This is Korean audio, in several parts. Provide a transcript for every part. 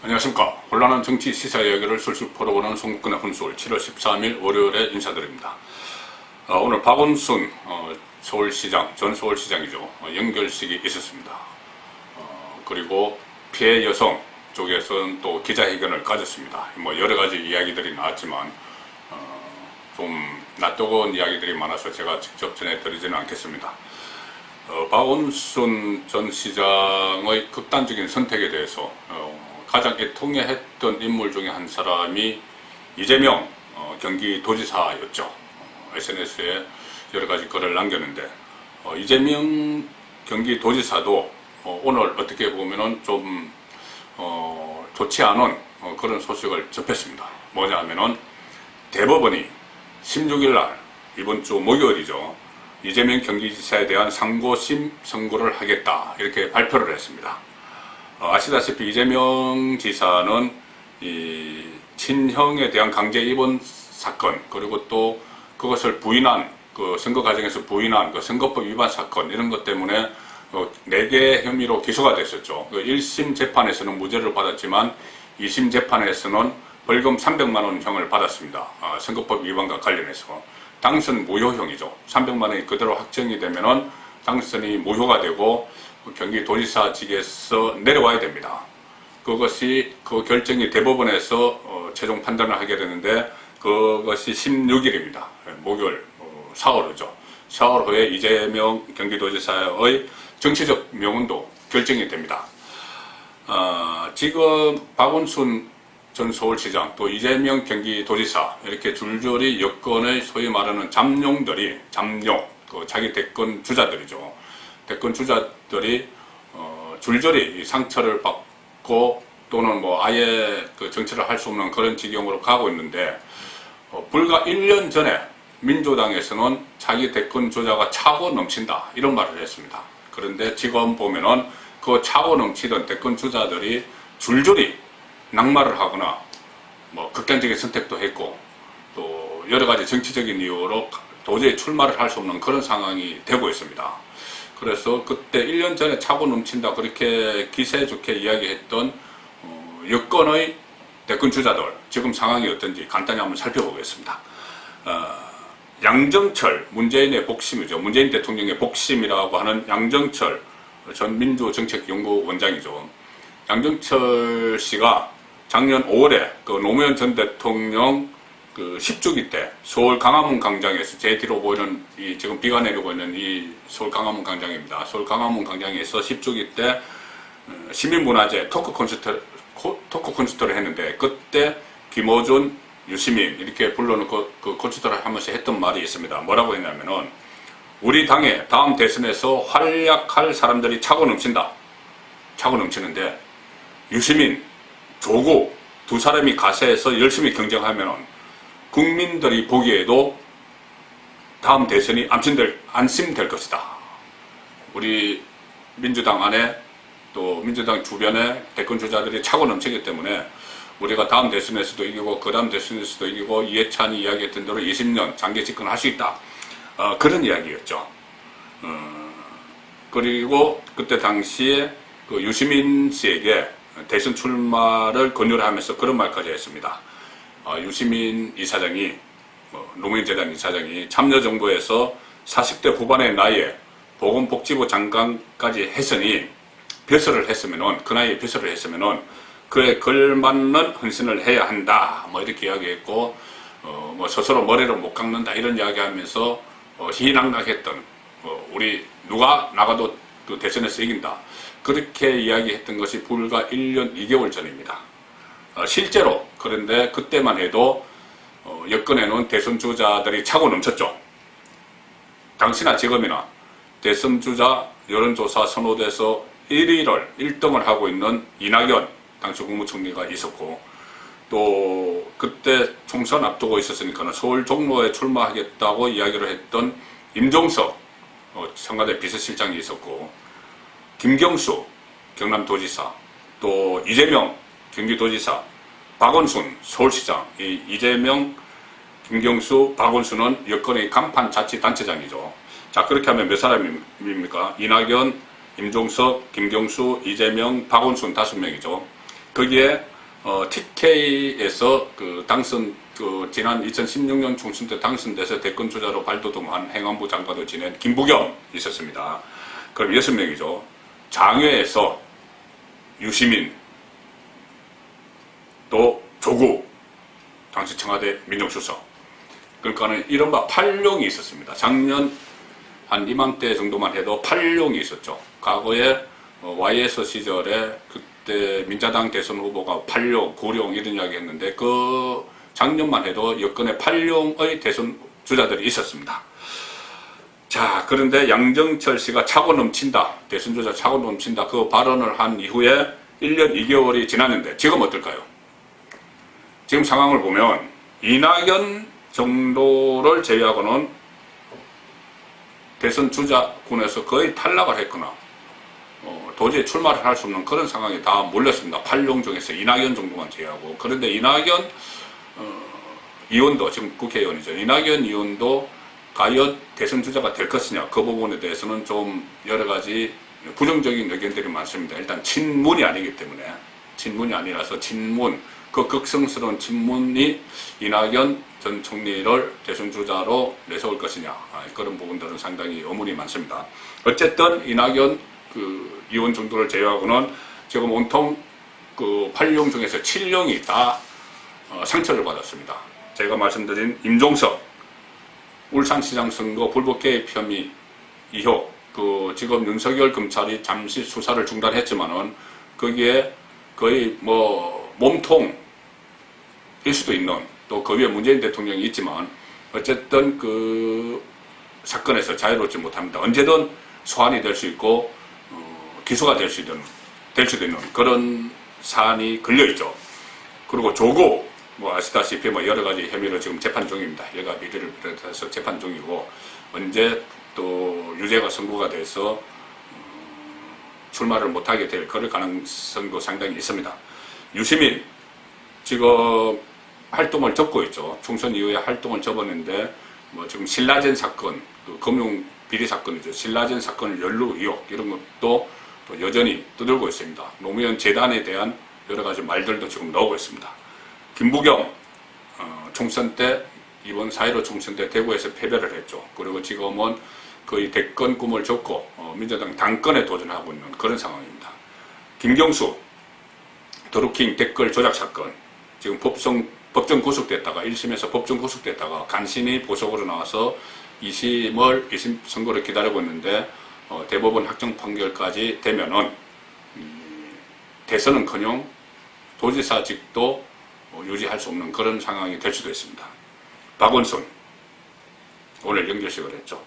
안녕하십니까. 혼란한 정치 시사 이야기를 술술 풀어보는 송국근의 혼술 7월 13일 월요일에 인사드립니다. 오늘 박원순 서울시장, 전 서울시장이죠. 연결식이 있었습니다. 그리고 피해 여성 쪽에서는 또 기자회견을 가졌습니다. 뭐 여러가지 이야기들이 나왔지만 좀 낯뜨거운 이야기들이 많아서 제가 직접 전해드리지는 않겠습니다. 박원순 전 시장의 극단적인 선택에 대해서 가장 애통해했던 인물 중에 한 사람이 이재명 경기도지사였죠. SNS에 여러가지 글을 남겼는데 이재명 경기도지사도 오늘 어떻게 보면은 좀 좋지 않은 그런 소식을 접했습니다. 뭐냐면은 대법원이 16일날 이번 주 목요일이죠. 이재명 경기지사에 대한 상고심 선고를 하겠다 이렇게 발표를 했습니다. 아시다시피 이재명 지사는 이 친형에 대한 강제 입원 사건, 그리고 또 그것을 부인한 그 선거 과정에서 부인한 그 선거법 위반 사건, 이런 것 때문에 4개 혐의로 기소가 됐었죠. 1심 재판에서는 무죄를 받았지만 2심 재판에서는 벌금 300만 원 형을 받았습니다. 선거법 위반과 관련해서 당선 무효형이죠. 300만 원이 그대로 확정이 되면은 당선이 무효가 되고 경기도지사직에서 내려와야 됩니다. 그것이 그 결정이 대법원에서 최종 판단을 하게 되는데 그것이 16일입니다. 목요일 사흘이죠. 사흘 후에 이재명 경기도지사의 정치적 명운도 결정이 됩니다. 지금 박원순 전 서울시장 또 이재명 경기도지사 이렇게 줄줄이 여권의 소위 말하는 잠룡들이 자기 대권 주자들이죠. 대권 주자들이 줄줄이 상처를 받고 또는 뭐 아예 그 정치를 할 수 없는 그런 지경으로 가고 있는데 불과 1년 전에 민주당에서는 자기 대권 주자가 차고 넘친다 이런 말을 했습니다. 그런데 지금 보면은 그 차고 넘치던 대권 주자들이 줄줄이 낙마를 하거나 뭐 극단적인 선택도 했고 또 여러 가지 정치적인 이유로 도저히 출마를 할 수 없는 그런 상황이 되고 있습니다. 그래서 그때 1년 전에 차고 넘친다 그렇게 기세 좋게 이야기했던 여권의 대권 주자들 지금 상황이 어떤지 간단히 한번 살펴보겠습니다. 양정철, 문재인의 복심이죠. 문재인 대통령의 복심이라고 하는 양정철 전 민주정책연구원장이죠. 양정철 씨가 작년 5월에 그 노무현 전 대통령 그 10주기 때 서울 광화문 광장에서 제 뒤로 보이는 이 지금 비가 내리고 있는 이 서울 광화문 광장입니다. 서울 광화문 광장에서 10주기 때 시민문화제 토크 콘서트를 했는데 그때 김어준, 유시민 이렇게 불러놓고 그 콘서트를 하면서 했던 말이 있습니다. 뭐라고 했냐면은 우리 당의 다음 대선에서 활약할 사람들이 차고 넘친다. 차고 넘치는데 유시민, 조국 두 사람이 가세해서 열심히 경쟁하면은 국민들이 보기에도 다음 대선이 안심될 것이다. 우리 민주당 안에 또 민주당 주변에 대권 주자들이 차고 넘치기 때문에 우리가 다음 대선에서도 이기고 그 다음 대선에서도 이기고 이해찬이 이야기했던 대로 20년 장기 집권할 수 있다. 그런 이야기였죠. 그리고 그때 당시에 그 유시민 씨에게 대선 출마를 권유를 하면서 그런 말까지 했습니다. 유시민 이사장이 노무현재단 이사장이 참여정부에서 40대 후반의 나이에 보건복지부 장관까지 했으니 벼슬을 했으면은 그 나이에 벼슬을 했으면은 그에 걸맞는 헌신을 해야 한다. 뭐 이렇게 이야기했고 뭐 스스로 머리를 못 깎는다 이런 이야기하면서 희낙낙했던 우리 누가 나가도 그 대선에서 이긴다. 그렇게 이야기했던 것이 불과 1년 2개월 전입니다. 실제로 그런데 그때만 해도 여권에는 대선 주자들이 차고 넘쳤죠. 당시나 지금이나 대선 주자 여론조사 선호도에서 1등을 하고 있는 이낙연 당시 국무총리가 있었고 또 그때 총선 앞두고 있었으니까 서울 종로에 출마하겠다고 이야기를 했던 임종석 청와대 비서실장이 있었고 김경수 경남도지사 또 이재명 경기도지사 박원순 서울시장 이 이재명 김경수 박원순은 여권의 간판 자치단체장이죠. 자 그렇게 하면 몇 사람입니까? 이낙연 임종석, 김경수, 이재명, 박원순 5명이죠. 거기에 TK에서 그 당선, 지난 2016년 총선 때 당선돼서 대권 주자로 발돋움한 행안부 장관을 지낸 김부겸 있었습니다. 그럼 6명이죠. 장외에서 유시민, 또 조국, 당시 청와대 민정수석. 그러니까는 이른바 8룡이 있었습니다. 작년 한 이맘때 정도만 해도 8룡이 있었죠. 과거에 YS 시절에 그때 민자당 대선 후보가 8룡, 9룡 이런 이야기 했는데 그 작년만 해도 여권에 8룡의 대선 주자들이 있었습니다. 자, 그런데 양정철 씨가 차고 넘친다. 대선 주자 차고 넘친다. 그 발언을 한 이후에 1년 2개월이 지났는데 지금 어떨까요? 지금 상황을 보면 이낙연 정도를 제외하고는 대선 주자군에서 거의 탈락을 했거나 도저히 출마를 할 수 없는 그런 상황이 다 몰렸습니다. 8룡 중에서 이낙연 정도만 제외하고. 그런데 이낙연 의원도 지금 국회의원이죠. 이낙연 의원도 과연 대선 주자가 될 것이냐, 그 부분에 대해서는 좀 여러 가지 부정적인 의견들이 많습니다. 일단 친문이 아니기 때문에, 친문이 아니라서 그 극성스러운 친문이 이낙연 전 총리를 대선 주자로 내세울 것이냐, 그런 부분들은 상당히 의문이 많습니다. 어쨌든 이낙연 의원 정도를 제외하고는 지금 온통 8룡 중에서 7룡이 다 상처를 받았습니다. 제가 말씀드린 임종석 울산시장 선거 불법 개입 혐의 의혹, 지금 윤석열 검찰이 잠시 수사를 중단했지만은 거기에 거의 몸통일 수도 있는, 또 그 위에 문재인 대통령이 있지만 어쨌든 그 사건에서 자유롭지 못합니다. 언제든 소환이 될 수 있고 기소가 될 수도 있는 그런 사안이 걸려있죠. 그리고 조국 아시다시피 여러 가지 혐의로 지금 재판 중입니다. 여가 비리를 비롯해서 재판 중이고, 언제 또 유죄가 선고가 돼서 출마를 못하게 될 그럴 가능성도 상당히 있습니다. 유시민 지금 활동을 접고 있죠. 총선 이후에 활동을 접었는데 지금 신라젠 사건, 금융 비리 사건이죠. 신라젠 사건을 연루 의혹 이런 것도 또 여전히 떠들고 있습니다. 노무현 재단에 대한 여러 가지 말들도 지금 나오고 있습니다. 김부겸 총선 때, 이번 4.15 총선 때 대구에서 패배를 했죠. 그리고 지금은 거의 대권 꿈을 접고 민주당 당권에 도전하고 있는 그런 상황입니다. 김경수 드루킹 댓글 조작 사건, 지금 법정 구속됐다가 1심에서 법정 구속됐다가 간신히 보석으로 나와서 2심 선고를 기다리고 있는데 대법원 확정 판결까지 되면은 대선은커녕 도지사직도 유지할 수 없는 그런 상황이 될 수도 있습니다. 박원순 오늘 연결식을 했죠.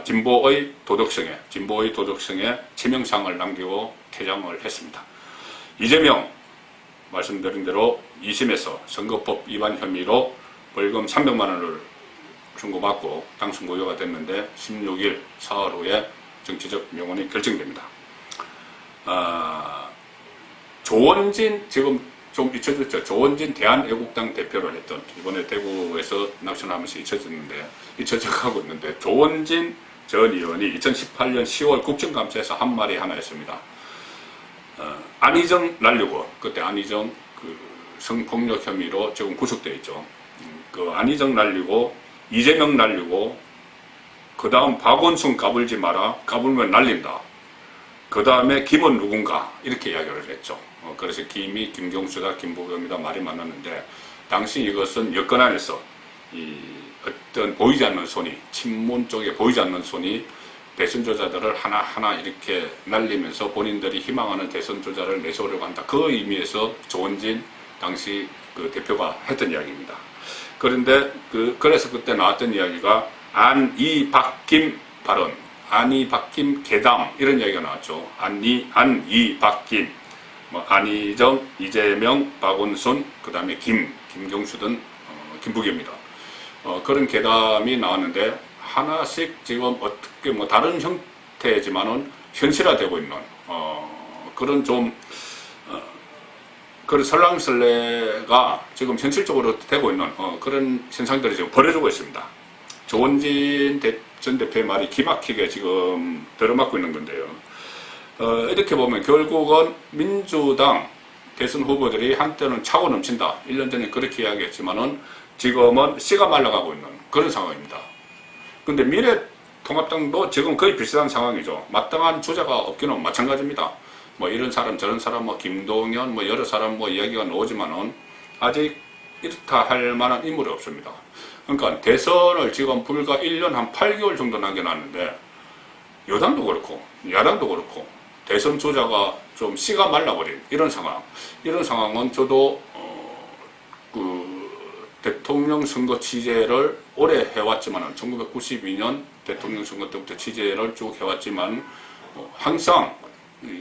진보의 도덕성에 치명상을 남기고 퇴장을 했습니다. 이재명 말씀드린 대로 2심에서 선거법 위반 혐의로 벌금 300만 원을 청구받고 당선 무효가 됐는데 16일 사흘 후에 정치적 명운이 결정됩니다. 조원진 지금 좀 잊혀졌죠. 조원진 대한애국당 대표를 했던, 이번에 대구에서 낙선하면서 잊혀져가고 있는데 조원진 전 의원이 2018년 10월 국정감사에서 한 말이 하나 있습니다. 안희정 날리고, 그때 안희정 성폭력 혐의로 지금 구속되어 있죠. 안희정 날리고 이재명 날리고 그 다음 박원순 까불지 마라, 까불면 날린다. 그 다음에 김은 누군가, 이렇게 이야기를 했죠. 그래서 김이 김경수다 김부겸이다 말이 많았는데, 당시 이것은 여권 안에서 어떤 보이지 않는 손이, 친문 쪽에 보이지 않는 손이 대선주자들을 하나하나 이렇게 날리면서 본인들이 희망하는 대선주자를 내세우려고 한다. 그 의미에서 조원진 당시 대표가 했던 이야기입니다. 그런데 그래서 그때 나왔던 이야기가 안이 박김 발언, 안이 박김 개담, 이런 이야기가 나왔죠. 안이 박김, 안희정, 이재명, 박원순, 그 다음에 김경수 등 김부겸입니다. 그런 개담이 나왔는데 하나씩 지금 어떻게 다른 형태지만은 현실화되고 있는 그런 그런 설랑설레가 지금 현실적으로 되고 있는 그런 현상들이 지금 벌어지고 있습니다. 조원진 전 대표의 말이 기막히게 지금 들어맞고 있는 건데요. 이렇게 보면 결국은 민주당 대선 후보들이 한때는 차고 넘친다. 1년 전에 그렇게 이야기했지만은 지금은 씨가 말라가고 있는 그런 상황입니다. 근데 미래통합당도 지금 거의 비슷한 상황이죠. 마땅한 주자가 없기는 마찬가지입니다. 뭐 이런 사람 저런 사람 뭐 김동연 뭐 여러 사람 뭐 이야기가 나오지만은 아직 이렇다 할 만한 인물이 없습니다. 그러니까 대선을 지금 불과 1년 한 8개월 정도 남겨놨는데 여당도 그렇고 야당도 그렇고 대선 주자가 좀 씨가 말라버린 이런 상황. 이런 상황은 저도 대통령 선거 취재를 오래 해왔지만 1992년 대통령 선거 때부터 취재를 쭉 해왔지만 항상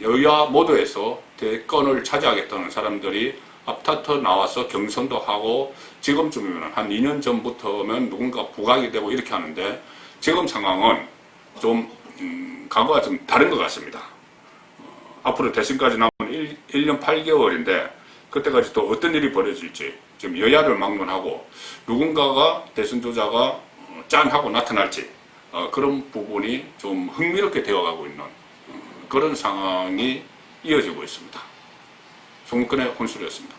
여야 모두에서 대권을 차지하겠다는 사람들이 앞다퉈 나와서 경선도 하고 지금쯤이면 한 2년 전부터면 누군가 부각이 되고 이렇게 하는데 지금 상황은 좀 과거와 좀 다른 것 같습니다. 앞으로 대선까지 남은 1년 8개월인데 그때까지 또 어떤 일이 벌어질지 지금 여야를 막론하고 누군가가 대선 주자가 짠하고 나타날지 그런 부분이 좀 흥미롭게 되어가고 있는 그런 상황이 이어지고 있습니다. 송근의 혼술이었습니다.